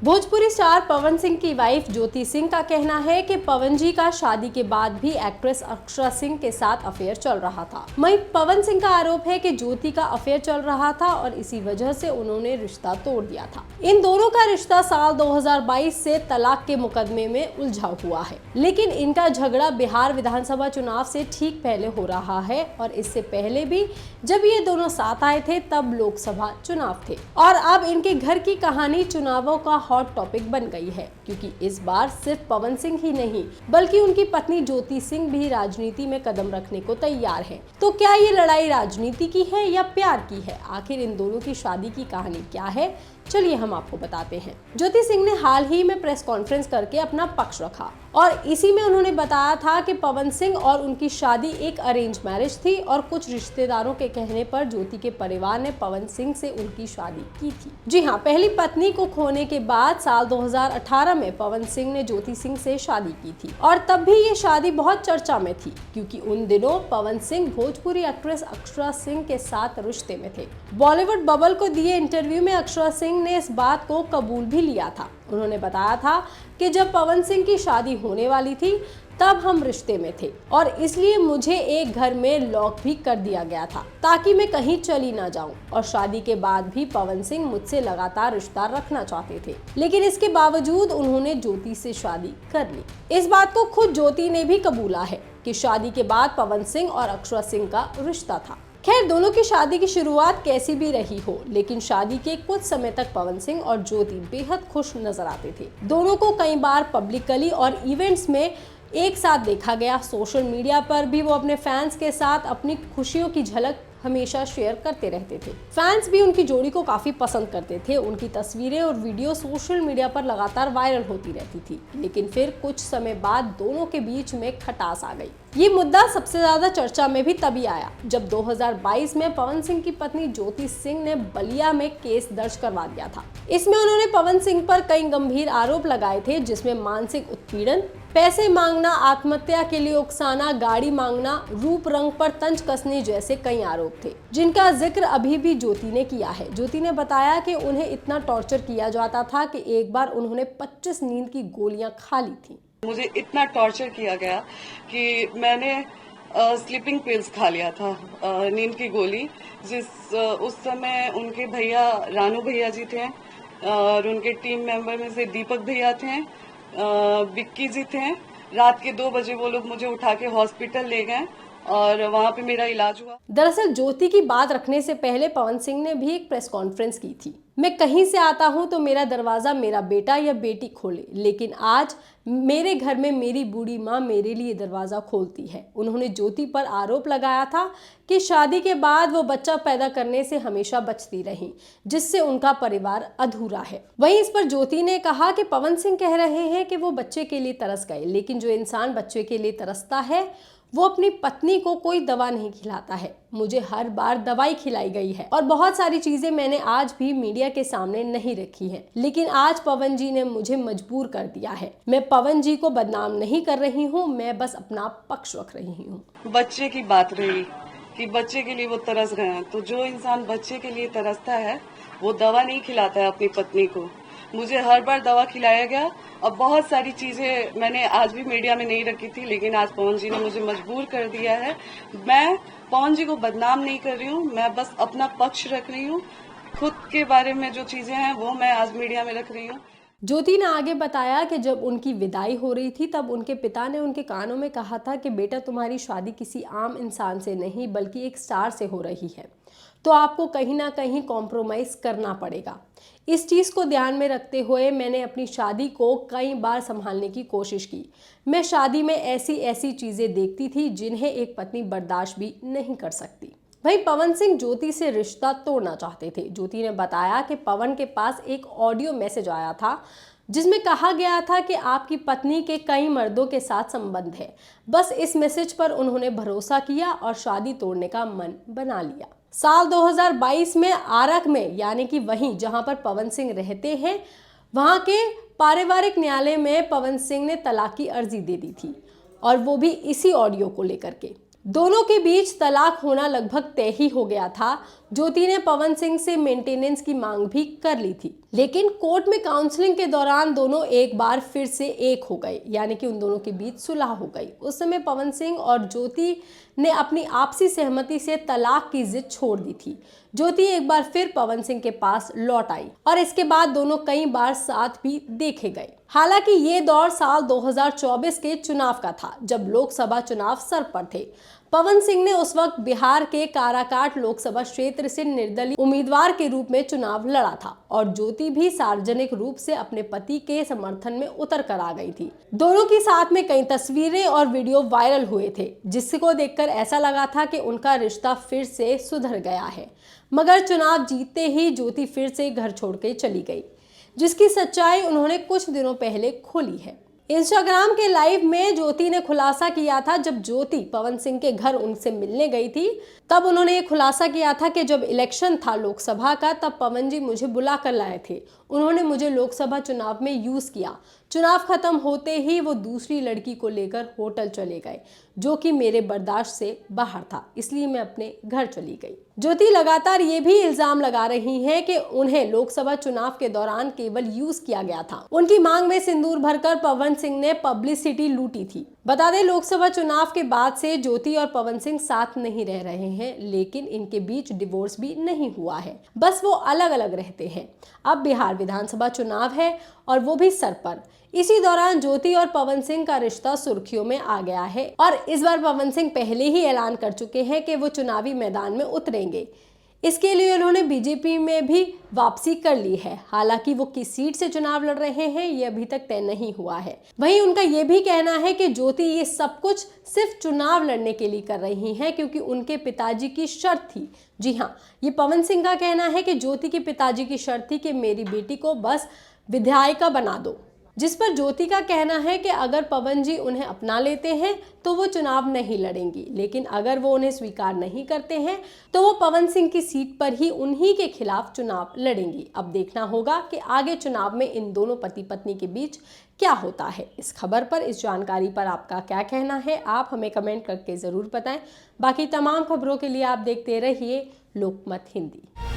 Bhojpuri star Pawan Singh की wife Jyoti Singh का कहना है कि पवन जी का शादी के बाद भी एक्ट्रेस अक्षरा सिंह के साथ अफेयर चल रहा था। वहीं पवन सिंह का आरोप है कि ज्योति का अफेयर चल रहा था और इसी वजह से उन्होंने रिश्ता तोड़ दिया था। इन दोनों का रिश्ता साल 2022 से तलाक के मुकदमे में उलझा हुआ है, लेकिन इनका झगड़ा बिहार विधानसभा चुनाव से ठीक पहले हो रहा है और इससे पहले भी जब ये दोनों साथ आए थे तब लोकसभा चुनाव थे और अब इनके घर की कहानी चुनावों का हॉट टॉपिक बन गई है, क्योंकि इस बार सिर्फ पवन सिंह ही नहीं बल्कि उनकी पत्नी ज्योति सिंह भी राजनीति में कदम रखने को तैयार है। तो क्या ये लड़ाई राजनीति की है या प्यार की है? आखिर इन दोनों की शादी की कहानी क्या है, चलिए हम आपको बताते हैं। ज्योति सिंह ने हाल ही में प्रेस कॉन्फ्रेंस करके अपना पक्ष रखा और इसी में उन्होंने बताया था कि पवन सिंह और उनकी शादी एक अरेंज मैरिज थी और कुछ रिश्तेदारों के कहने पर ज्योति के परिवार ने पवन सिंह से उनकी शादी की थी। जी हाँ, पहली पत्नी को खोने के बाद साल 2018 में पवन सिंह ने ज्योति सिंह से शादी की थी और तब भी ये शादी बहुत चर्चा में थी, क्योंकि उन दिनों पवन सिंह भोजपुरी एक्ट्रेस अक्षरा सिंह के साथ रिश्ते में थे। बॉलीवुड बबल को दिए इंटरव्यू में अक्षरा सिंह ने इस बात को कबूल भी लिया था। उन्होंने बताया था कि जब पवन सिंह की शादी होने वाली थी तब हम रिश्ते में थे और इसलिए मुझे एक घर में लॉक भी कर दिया गया था ताकि मैं कहीं चली ना जाऊं, और शादी के बाद भी पवन सिंह मुझसे लगातार रिश्ता रखना चाहते थे, लेकिन इसके बावजूद उन्होंने ज्योति से शादी कर ली। इस बात को खुद ज्योति ने भी कबूला है कि शादी के बाद पवन सिंह और अक्षरा सिंह का रिश्ता था। खैर, दोनों की शादी की शुरुआत कैसी भी रही हो, लेकिन शादी के कुछ समय तक पवन सिंह और ज्योति बेहद खुश नजर आते थे। दोनों को कई बार पब्लिकली और इवेंट्स में एक साथ देखा गया। सोशल मीडिया पर भी वो अपने फैंस के साथ अपनी खुशियों की झलक हमेशा शेयर करते रहते थे। फैंस भी उनकी जोड़ी को काफी पसंद करते थे। उनकी तस्वीरें और वीडियो सोशल मीडिया पर लगातार वायरल होती रहती थी, लेकिन फिर कुछ समय बाद दोनों के बीच में खटास आ गई। ये मुद्दा सबसे ज्यादा चर्चा में भी तभी आया जब 2022 में पवन सिंह की पत्नी ज्योति सिंह ने बलिया में केस दर्ज करवा दिया था। इसमें उन्होंने पवन सिंह पर कई गंभीर आरोप लगाए थे, जिसमें मानसिक उत्पीड़न, पैसे मांगना, आत्महत्या के लिए उकसाना, गाड़ी मांगना, रूप रंग पर तंज कसने जैसे कई आरोप थे, जिनका जिक्र अभी भी ज्योति ने किया है। ज्योति ने बताया कि उन्हें इतना टॉर्चर किया जाता था कि एक बार उन्होंने 25 नींद की गोलियां खा ली थी। मुझे इतना टॉर्चर किया गया कि मैंने स्लीपिंग पिल्स खा लिया था, नींद की गोली, उस समय उनके भैया रानू भैया जी थे और उनके टीम मेंबर में से दीपक भैया थे, विक्की जी थे। रात के 2 बजे वो लोग मुझे उठा के हॉस्पिटल ले गए और वहाँ पे मेरा इलाज हुआ। दरअसल ज्योति की बात रखने से पहले पवन सिंह ने भी एक प्रेस कॉन्फ्रेंस की थी। मैं कहीं से आता हूं तो मेरा दरवाजा मेरा बेटा या बेटी खोले, लेकिन आज मेरे घर में मेरी बूढ़ी माँ मेरे लिए दरवाजा खोलती है। उन्होंने ज्योति पर आरोप लगाया था कि शादी के बाद वो बच्चा पैदा करने से हमेशा बचती रही, जिससे उनका परिवार अधूरा है। वहीं इस पर ज्योति ने कहा कि पवन सिंह कह रहे हैं कि वो बच्चे के लिए तरस गए, लेकिन जो इंसान बच्चे के लिए तरसता है वो अपनी पत्नी को कोई दवा नहीं खिलाता है। मुझे हर बार दवाई खिलाई गई है और बहुत सारी चीजें मैंने आज भी मीडिया के सामने नहीं रखी हैं, लेकिन आज पवन जी ने मुझे मजबूर कर दिया है। मैं पवन जी को बदनाम नहीं कर रही हूँ, मैं बस अपना पक्ष रख रही हूँ। बच्चे की बात रही कि बच्चे के लिए वो तरस गए हैं, तो जो इंसान बच्चे के लिए तरसता है वो दवा नहीं खिलाता है अपनी पत्नी को। मुझे हर बार दवा खिलाया गया और बहुत सारी चीजें मैंने आज भी मीडिया में नहीं रखी थी, लेकिन आज पवन जी ने मुझे मजबूर कर दिया है। मैं पवन जी को बदनाम नहीं कर रही हूँ, मैं बस अपना पक्ष रख रही हूँ। खुद के बारे में जो चीजें हैं वो मैं आज मीडिया में रख रही हूँ। ज्योति ने आगे बताया कि जब उनकी विदाई हो रही थी तब उनके पिता ने उनके कानों में कहा था कि बेटा, तुम्हारी शादी किसी आम इंसान से नहीं बल्कि एक स्टार से हो रही है, तो आपको कहीं ना कहीं कॉम्प्रोमाइज करना पड़ेगा। इस चीज़ को ध्यान में रखते हुए मैंने अपनी शादी को कई बार संभालने की कोशिश की। मैं शादी में ऐसी ऐसी चीज़ें देखती थी जिन्हें एक पत्नी बर्दाश्त भी नहीं कर सकती। वहीं पवन सिंह ज्योति से रिश्ता तोड़ना चाहते थे। ज्योति ने बताया कि पवन के पास एक ऑडियो मैसेज आया था जिसमें कहा गया था कि आपकी पत्नी के कई मर्दों के साथ संबंध है। बस इस मैसेज पर उन्होंने भरोसा किया और शादी तोड़ने का मन बना लिया। साल 2022 में आरक में, यानी कि वहीं जहां पर पवन सिंह रहते हैं, वहां के पारिवारिक न्यायालय में पवन सिंह ने तलाक की अर्जी दे दी थी और वो भी इसी ऑडियो को लेकर के। दोनों के बीच तलाक होना लगभग तय ही हो गया था। ज्योति ने पवन सिंह से मेंटेनेंस की मांग भी कर ली थी, लेकिन कोर्ट में काउंसलिंग के दौरान दोनों एक बार फिर से एक हो गए, यानी कि उन दोनों के बीच सुलह हो गई। उस समय पवन सिंह और ज्योति ने अपनी आपसी सहमति से तलाक की जिद छोड़ दी थी। ज्योति एक बार फिर पवन सिंह के पास लौट आई और इसके बाद दोनों कई बार साथ भी देखे गए। हालांकि ये दौर साल 2024 के चुनाव का था, जब लोकसभा चुनाव सर पर थे। पवन सिंह ने उस वक्त बिहार के काराकाट लोकसभा क्षेत्र से निर्दलीय उम्मीदवार के रूप में चुनाव लड़ा था और ज्योति भी सार्वजनिक रूप से अपने पति के समर्थन में उतर कर आ गई थी। दोनों की साथ में कई तस्वीरें और वीडियो वायरल हुए थे, जिसको देखकर ऐसा लगा था कि उनका रिश्ता फिर से सुधर गया है। मगर चुनाव जीतते ही ज्योति फिर से घर छोड़ के चली गई, जिसकी सच्चाई उन्होंने कुछ दिनों पहले खोली है। इंस्टाग्राम के लाइव में ज्योति ने खुलासा किया था, जब ज्योति पवन सिंह के घर उनसे मिलने गई थी, तब उन्होंने ये खुलासा किया था कि जब इलेक्शन था लोकसभा का, तब पवन जी मुझे बुला कर लाए थे। उन्होंने मुझे लोकसभा चुनाव में यूज किया। चुनाव खत्म होते ही वो दूसरी लड़की को लेकर होटल चले गए, जो कि मेरे बर्दाश्त से बाहर था, इसलिए मैं अपने घर चली गई। ज्योति लगातार ये भी इल्जाम लगा रही हैं कि उन्हें लोकसभा चुनाव के दौरान केवल यूज किया गया था। उनकी मांग में सिंदूर भरकर पवन सिंह ने पब्लिसिटी लूटी थी। बता दें, लोकसभा चुनाव के बाद से ज्योति और पवन सिंह साथ नहीं रह रहे हैं, लेकिन इनके बीच डिवोर्स भी नहीं हुआ है, बस वो अलग अलग रहते हैं। अब बिहार विधानसभा चुनाव है और वो भी सर पर। इसी दौरान ज्योति और पवन सिंह का रिश्ता सुर्खियों में आ गया है और इस बार पवन सिंह पहले ही ऐलान कर चुके हैं कि वो चुनावी मैदान में उतरेंगे। इसके लिए उन्होंने बीजेपी में भी वापसी कर ली है। हालांकि वो किस सीट से चुनाव लड़ रहे हैं ये अभी तक तय नहीं हुआ है। वहीं उनका ये भी कहना है कि ज्योति ये सब कुछ सिर्फ चुनाव लड़ने के लिए कर रही हैं, क्योंकि उनके पिताजी की शर्त थी। जी हाँ, ये पवन सिंह का कहना है कि ज्योति के पिताजी की शर्त थी कि मेरी बेटी को बस विधायिका बना दो, जिस पर ज्योति का कहना है कि अगर पवन जी उन्हें अपना लेते हैं तो वो चुनाव नहीं लड़ेंगी, लेकिन अगर वो उन्हें स्वीकार नहीं करते हैं तो वो पवन सिंह की सीट पर ही उन्हीं के खिलाफ चुनाव लड़ेंगी। अब देखना होगा कि आगे चुनाव में इन दोनों पति पत्नी के बीच क्या होता है। इस खबर पर, इस जानकारी पर आपका क्या कहना है, आप हमें कमेंट करके जरूर बताएं। बाकी तमाम खबरों के लिए आप देखते रहिए लोकमत हिंदी।